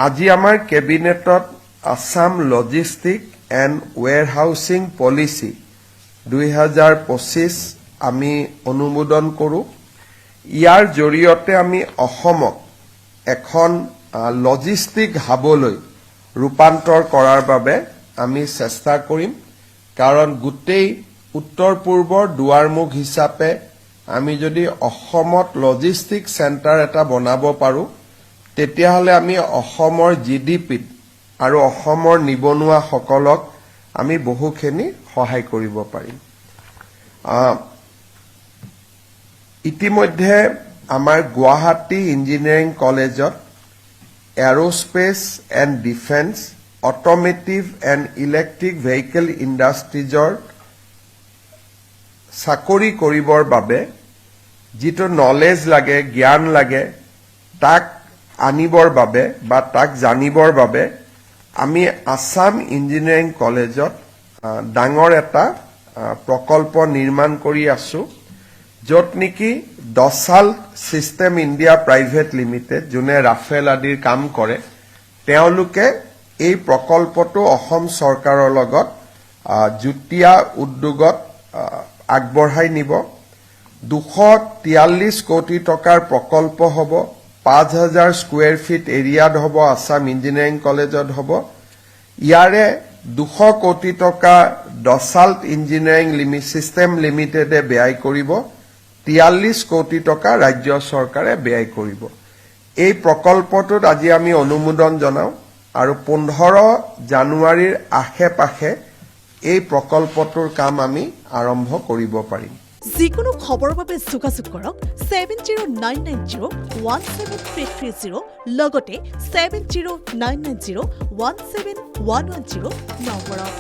আজি আমাৰ কেবিনেটত আসাম লজিষ্টিক এণ্ড ওৱেৰহাউচিং পলিচি 2025 আমি অনুমোদন কৰোঁ। ইয়াৰ জৰিয়তে আমি অসমক এখন লজিষ্টিক হাবলৈ ৰূপান্তৰ কৰাৰ বাবে আমি চেষ্টা কৰিম। কাৰণ গোটেই উত্তৰ পূৰ্বৰ দুৱাৰমুখ হিচাপে আমি যদি অসমত লজিষ্টিক চেণ্টাৰ এটা বনাব পাৰোঁ, তেতিয়াহ'লে আমি অসমৰ জিডিপিত আৰু অসমৰ নিবনুৱাসকলক আমি বহুখিনি সহায় কৰিব পাৰিম। ইতিমধ্যে আমাৰ গুৱাহাটী ইঞ্জিনিয়াৰিং কলেজত aerospace and defence, automotive and electric vehicle ইণ্ডাষ্ট্ৰিজৰ চাকৰি কৰিবৰ বাবে যিটো নলেজ লাগে, জ্ঞান লাগে, তাক আনিবৰ বাবে বা তাক জানিবৰ বাবে আমি আসাম ইঞ্জিনিয়াৰিং কলেজত ডাঙৰ এটা প্ৰকল্প নিৰ্মাণ কৰি আছো, য'ত নেকি Dassault system India private limited, যোনে ৰাফেল আদিৰ কাম কৰে, তেওঁলোকে এই প্ৰকল্পটো অসম চৰকাৰৰ লগত যুটীয়া উদ্যোগত আগবঢ়াই নিব। 243 কোটি টকাৰ প্ৰকল্প হ'ব। 5,000 স্কুৱেৰ ফিট এৰিয়াত হ'ব, আসাম ইঞ্জিনিয়াৰিং কলেজত হ'ব। ইয়াৰে 200 কোটি টকা দছাল্ট ইঞ্জিনিয়াৰিং ছিষ্টেম লিমিটেডে ব্যয় কৰিব, 43 কোটি টকা ৰাজ্য চৰকাৰে ব্যয় কৰিব। এই প্ৰকল্পটোত আজি আমি অনুমোদন জনাওঁ আৰু 15 জানুৱাৰীৰ আশে-পাশে এই প্ৰকল্পটোৰ কাম আমি আৰম্ভ কৰিব পাৰিম। যিকোনো খবৰৰ বাবে যোগাযোগ কৰক 7099017330 লগতে 7099017110 নম্বৰত।